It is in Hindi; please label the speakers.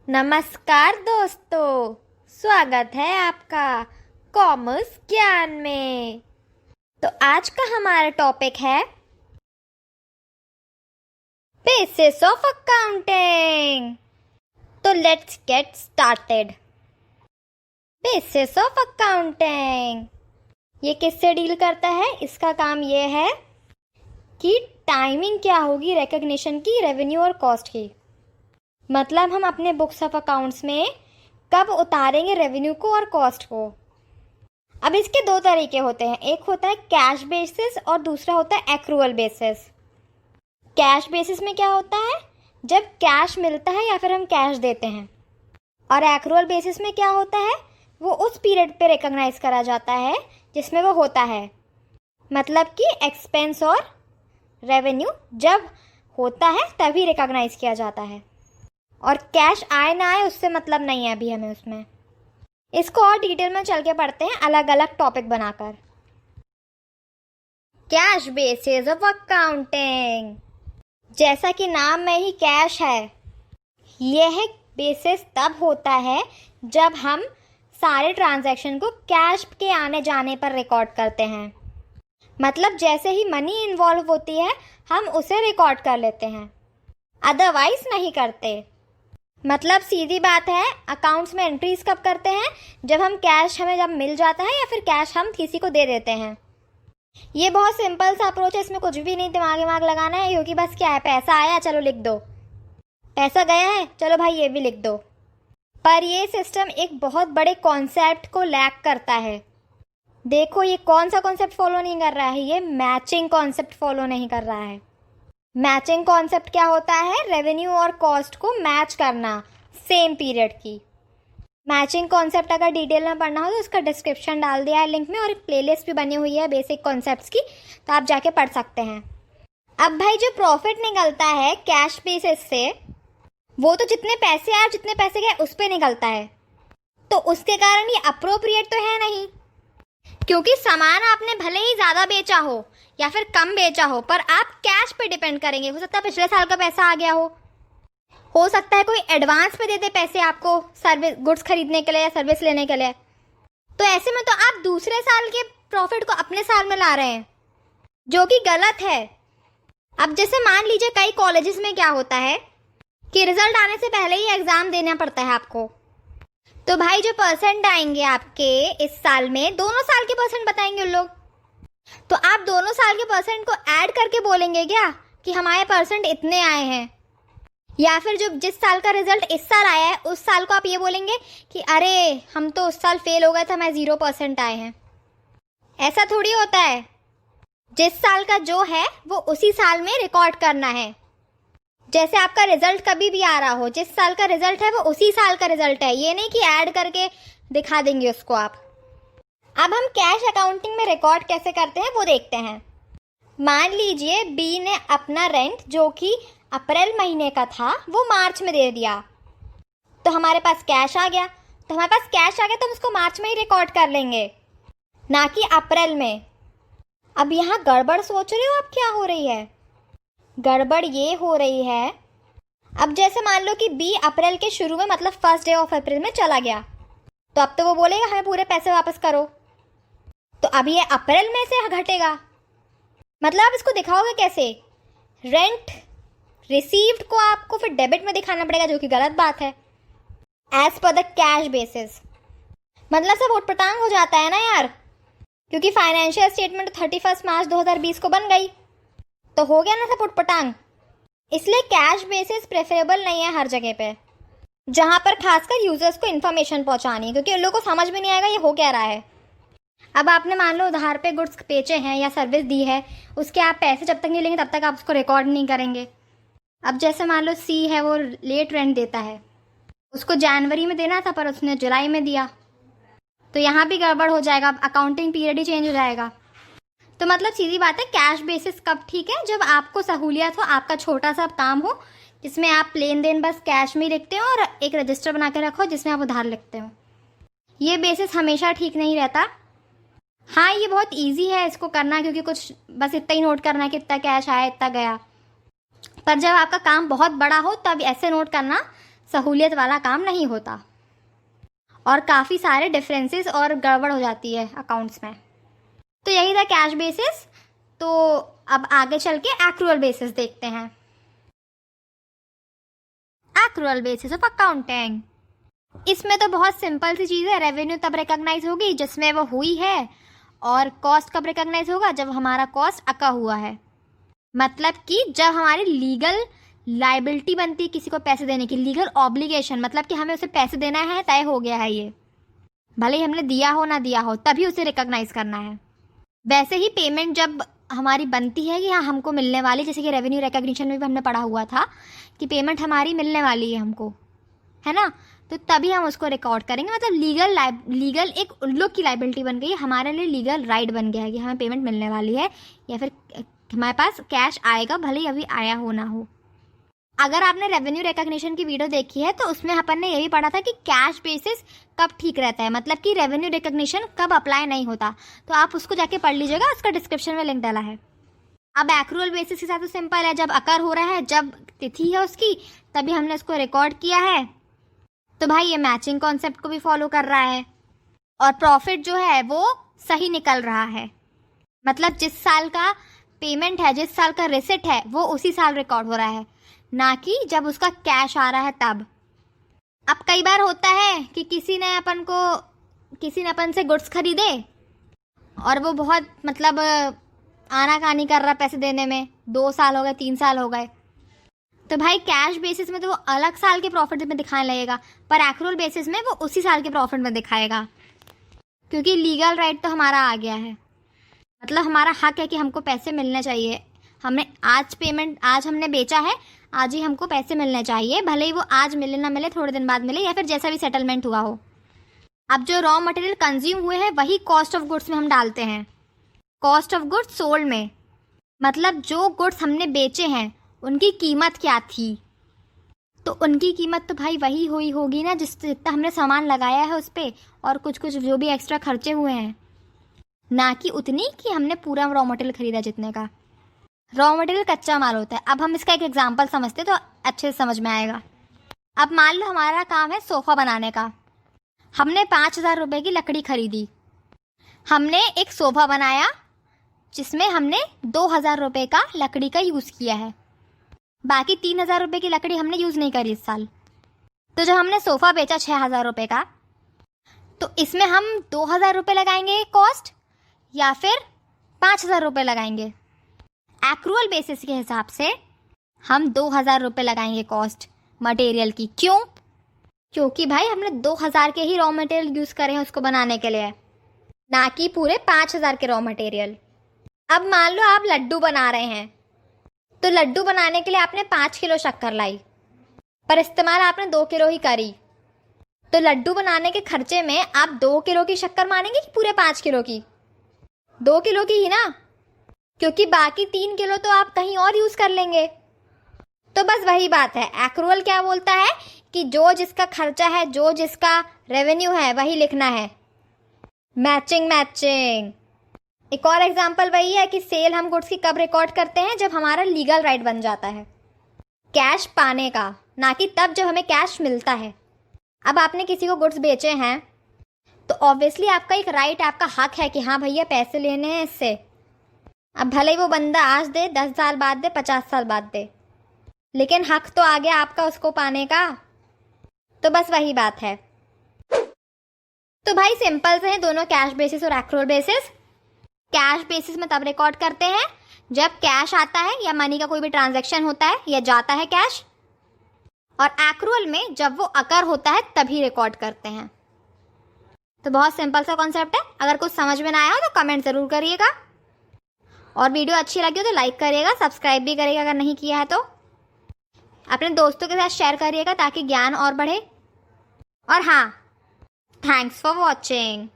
Speaker 1: नमस्कार दोस्तों, स्वागत है आपका कॉमर्स ज्ञान में। तो आज का हमारा टॉपिक है बेसिस ऑफ अकाउंटिंग। तो let's get started. Basis of accounting ये किससे डील करता है? इसका काम ये है कि टाइमिंग क्या होगी रिकॉग्निशन की, रेवेन्यू और कॉस्ट की। मतलब हम अपने बुक्स ऑफ अकाउंट्स में कब उतारेंगे रेवेन्यू को और कॉस्ट को। अब इसके दो तरीके होते हैं, एक होता है कैश बेसिस और दूसरा होता है एक्रूअल बेसिस। कैश बेसिस में क्या होता है? जब कैश मिलता है या फिर हम कैश देते हैं। और एक्रूअल बेसिस में क्या होता है? वो उस पीरियड पे रिकॉग्नाइज करा जाता है जिसमें वो होता है। मतलब कि एक्सपेंस और रेवेन्यू जब होता है तभी रिकॉग्नाइज किया जाता है, और कैश आए ना आए उससे मतलब नहीं है अभी हमें उसमें। इसको और डिटेल में चल के पढ़ते हैं अलग अलग टॉपिक बनाकर। कैश बेसिस ऑफ अकाउंटिंग, जैसा कि नाम में ही कैश है, यह बेसिस तब होता है जब हम सारे ट्रांजैक्शन को कैश के आने जाने पर रिकॉर्ड करते हैं। मतलब जैसे ही मनी इन्वॉल्व होती है हम उसे रिकॉर्ड कर लेते हैं, अदरवाइज नहीं करते। मतलब सीधी बात है, अकाउंट्स में एंट्रीज कब करते हैं? जब हम कैश हमें जब मिल जाता है या फिर कैश हम किसी को दे देते हैं। ये बहुत सिंपल सा अप्रोच है, इसमें कुछ भी नहीं दिमाग लगाना है, क्योंकि बस क्या है, पैसा आया चलो लिख दो, पैसा गया है चलो भाई ये भी लिख दो। पर ये सिस्टम एक बहुत बड़े कॉन्सेप्ट को लैक करता है। देखो ये कौन सा कॉन्सेप्ट फॉलो नहीं कर रहा है? ये मैचिंग कॉन्सेप्ट फॉलो नहीं कर रहा है। मैचिंग कॉन्सेप्ट क्या होता है? रेवेन्यू और कॉस्ट को मैच करना सेम पीरियड की। मैचिंग कॉन्सेप्ट अगर डिटेल में पढ़ना हो तो उसका डिस्क्रिप्शन डाल दिया है लिंक में, और एक प्लेलिस्ट भी बनी हुई है बेसिक कॉन्सेप्ट्स की, तो आप जाके पढ़ सकते हैं। अब भाई जो प्रॉफिट निकलता है कैश बेसिस से, वो तो जितने पैसे आए जितने पैसे गए उस पर निकलता है। तो उसके कारण ये अप्रोप्रिएट तो है नहीं, क्योंकि सामान आपने भले ही ज़्यादा बेचा हो या फिर कम बेचा हो, पर आप कैश पे डिपेंड करेंगे। हो सकता है पिछले साल का पैसा आ गया हो सकता है कोई एडवांस पे देते पैसे आपको सर्विस गुड्स खरीदने के लिए या सर्विस लेने के लिए। तो ऐसे में तो आप दूसरे साल के प्रॉफिट को अपने साल में ला रहे हैं, जो कि गलत है। अब जैसे मान लीजिए कई कॉलेजेस में क्या होता है कि रिजल्ट आने से पहले ही एग्जाम देना पड़ता है आपको। तो भाई जो परसेंट आएंगे आपके इस साल में, दोनों साल के परसेंट बताएंगे उन लोग। तो आप दोनों साल के परसेंट को ऐड करके बोलेंगे क्या कि हमारे परसेंट इतने आए हैं? या फिर जो जिस साल का रिजल्ट इस साल आया है उस साल को आप ये बोलेंगे कि अरे हम तो उस साल फेल हो गए थे, हमें 0% आए हैं। ऐसा थोड़ी होता है। जिस साल का जो है वो उसी साल में रिकॉर्ड करना है। जैसे आपका रिजल्ट कभी भी आ रहा हो, जिस साल का रिजल्ट है वो उसी साल का रिजल्ट है, ये नहीं कि ऐड करके दिखा देंगे उसको आप। अब हम कैश अकाउंटिंग में रिकॉर्ड कैसे करते हैं वो देखते हैं। मान लीजिए बी ने अपना रेंट जो कि अप्रैल महीने का था वो मार्च में दे दिया, तो हमारे पास कैश आ गया। तो हमारे पास कैश आ गया तो हम उसको मार्च में ही रिकॉर्ड कर लेंगे, ना कि अप्रैल में। अब यहाँ गड़बड़ सोच रहे हो आप क्या हो रही है? गड़बड़ ये हो रही है, अब जैसे मान लो कि बी अप्रैल के शुरू में मतलब फर्स्ट डे ऑफ अप्रैल में चला गया, तो अब तो वो बोलेगा हमें पूरे पैसे वापस करो। तो अब ये अप्रैल में से घटेगा। मतलब आप इसको दिखाओगे कैसे? रेंट रिसीव्ड को आपको फिर डेबिट में दिखाना पड़ेगा, जो कि गलत बात है as per the cash basis. मतलब सब उटपटांग हो जाता है ना यार, क्योंकि फाइनेंशियल स्टेटमेंट 31 मार्च 2020 को बन गई, तो हो गया ना सब उटपटांग। इसलिए कैश बेसिस प्रेफरेबल नहीं है हर जगह पे, जहां पर खासकर यूजर्स को इन्फॉर्मेशन पहुंचानी है, क्योंकि उन लोगों को समझ में नहीं आएगा ये हो क्या रहा है। अब आपने मान लो उधार पे गुड्स बेचे हैं या सर्विस दी है, उसके आप पैसे जब तक नहीं लेंगे तब तक आप उसको रिकॉर्ड नहीं करेंगे। अब जैसे मान लो सी है, वो लेट रेंट देता है, उसको जनवरी में देना था पर उसने जुलाई में दिया, तो यहाँ भी गड़बड़ हो जाएगा, अकाउंटिंग पीरियड ही चेंज हो जाएगा। तो मतलब सीधी बात है, कैश बेसिस कब ठीक है? जब आपको सहूलियत हो, आपका छोटा सा काम हो जिसमें आप लेन देन बस कैश में ही लिखते हो और एक रजिस्टर बना के रखो जिसमें आप उधार लिखते हो। ये बेसिस हमेशा ठीक नहीं रहता। हाँ ये बहुत इजी है इसको करना, क्योंकि कुछ बस इतना ही नोट करना है कि इतना कैश आया इतना गया। पर जब आपका काम बहुत बड़ा हो तब ऐसे नोट करना सहूलियत वाला काम नहीं होता और काफ़ी सारे डिफरेंसेस और गड़बड़ हो जाती है अकाउंट्स में। तो यही था कैश बेसिस। तो अब आगे चल के एक्रूअल बेसिस देखते हैं। एक्रूअल बेसिस ऑफ अकाउंटिंग, इसमें तो बहुत सिंपल सी चीज़ है। रेवेन्यू तब रिकॉग्नाइज होगी जिसमें वो हुई है, और कॉस्ट कब रिकॉग्नाइज होगा जब हमारा कॉस्ट अका हुआ है। मतलब कि जब हमारी लीगल लाइबिलिटी बनती है किसी को पैसे देने की, लीगल ऑब्लिगेशन, मतलब कि हमें उसे पैसे देना है, तय हो गया है ये, भले ही हमने दिया हो ना दिया हो, तभी उसे रिकॉग्नाइज करना है। वैसे ही पेमेंट जब हमारी बनती है कि हाँ हमको मिलने वाली, जैसे कि रेवेन्यू रिकॉग्निशन में भी हमने पढ़ा हुआ था कि पेमेंट हमारी मिलने वाली है हमको, है ना, तो तभी हम उसको रिकॉर्ड करेंगे। मतलब लीगल एक उल्लू की लाइबिलिटी बन गई, हमारे लिए लीगल राइट बन गया है कि हमें पेमेंट मिलने वाली है, या फिर हमारे पास कैश आएगा, भले ही अभी आया हो ना हो। अगर आपने रेवेन्यू रिकॉग्निशन की वीडियो देखी है तो उसमें अपन ने ये भी पढ़ा था कि कैश बेसिस कब ठीक रहता है, मतलब कि रेवेन्यू रिकॉग्निशन कब अप्लाई नहीं होता, तो आप उसको जाके पढ़ लीजिएगा, उसका डिस्क्रिप्शन में लिंक डाला है। अब एक्रूअल बेसिस के साथ तो सिंपल है, जब अकर हो रहा है, जब तिथि है उसकी, तभी हमने उसको रिकॉर्ड किया है। तो भाई ये मैचिंग कॉन्सेप्ट को भी फॉलो कर रहा है, और प्रॉफिट जो है वो सही निकल रहा है। मतलब जिस साल का पेमेंट है, जिस साल का रिसिट है, वो उसी साल रिकॉर्ड हो रहा है, ना कि जब उसका कैश आ रहा है तब। अब कई बार होता है कि किसी ने अपन से गुड्स खरीदे और वो बहुत मतलब आनाकानी कर रहा पैसे देने में, 2 साल हो गए, 3 साल हो गए, तो भाई कैश बेसिस में तो वो अलग साल के प्रॉफिट में दिखाने लगेगा, पर एक्रूअल बेसिस में वो उसी साल के प्रॉफिट में दिखाएगा, क्योंकि लीगल राइट तो हमारा आ गया है। मतलब हमारा हक है कि हमको पैसे मिलने चाहिए। हमने आज हमने बेचा है, आज ही हमको पैसे मिलने चाहिए, भले ही वो आज मिले ना मिले, थोड़े दिन बाद मिले, या फिर जैसा भी सेटलमेंट हुआ हो। अब जो रॉ मटेरियल कंज्यूम हुए हैं वही कॉस्ट ऑफ गुड्स में हम डालते हैं, कॉस्ट ऑफ गुड्स सोल्ड में। मतलब जो गुड्स हमने बेचे हैं उनकी कीमत क्या थी, तो उनकी कीमत तो भाई वही हुई होगी ना जितना हमने सामान लगाया है उस पर, और कुछ जो भी एक्स्ट्रा खर्चे हुए हैं, ना कि उतनी कि हमने पूरा रॉ मटेरियल खरीदा जितने का। रॉ मटेरियल कच्चा माल होता है। अब हम इसका एक एग्जांपल समझते तो अच्छे से समझ में आएगा। अब मान लो हमारा काम है सोफ़ा बनाने का, हमने 5,000 रुपये की लकड़ी खरीदी, हमने एक सोफ़ा बनाया जिसमें हमने 2,000 रुपये का लकड़ी का यूज़ किया है, बाकी 3,000 रुपये की लकड़ी हमने यूज़ नहीं करी इस साल। तो जब हमने सोफ़ा बेचा 6,000 रुपये का, तो इसमें हम 2,000 रुपये लगाएंगे कॉस्ट, या फिर 5,000 रुपये लगाएंगे। एक्रूअल बेसिस के हिसाब से हम 2,000 रुपये लगाएंगे कॉस्ट मटेरियल की। क्यों? क्योंकि भाई हमने 2,000 के ही रॉ मटेरियल यूज़ करे हैं उसको बनाने के लिए, ना कि पूरे 5,000 के रॉ मटेरियल। अब मान लो आप लड्डू बना रहे हैं, तो लड्डू बनाने के लिए आपने 5 किलो शक्कर लाई, पर इस्तेमाल आपने 2 किलो ही करी, तो लड्डू बनाने के खर्चे में आप 2 किलो की शक्कर मानेंगे कि पूरे 5 किलो की? 2 किलो की ही ना, क्योंकि बाकी 3 किलो तो आप कहीं और यूज़ कर लेंगे। तो बस वही बात है, एक्रूअल क्या बोलता है कि जो जिसका खर्चा है, जो जिसका रेवेन्यू है, वही लिखना है। मैचिंग। एक और एग्जांपल वही है कि सेल हम गुड्स की कब रिकॉर्ड करते हैं, जब हमारा लीगल राइट बन जाता है कैश पाने का, ना कि तब जब हमें कैश मिलता है। अब आपने किसी को गुड्स बेचे हैं तो ऑब्वियसली आपका एक राइट, आपका हक है कि हाँ भैया पैसे लेने हैं इससे। अब भले ही वो बंदा आज दे, 10 साल बाद दे, 50 साल बाद दे, लेकिन हक तो आ गया आपका उसको पाने का। तो बस वही बात है। तो भाई सिंपल से हैं दोनों, कैश बेसिस और एक्रूअल बेसिस। कैश बेसिस में तब रिकॉर्ड करते हैं जब कैश आता है या मनी का कोई भी ट्रांजैक्शन होता है या जाता है कैश, और एक्रूअल में जब वो अकर होता है तभी रिकॉर्ड करते हैं। तो बहुत सिंपल सा कॉन्सेप्ट है। अगर कुछ समझ में ना आया हो तो कमेंट ज़रूर करिएगा, और वीडियो अच्छी लगी हो तो लाइक करिएगा, सब्सक्राइब भी करिएगा अगर नहीं किया है तो, अपने दोस्तों के साथ शेयर करिएगा ताकि ज्ञान और बढ़े। और हाँ, थैंक्स फॉर वॉचिंग।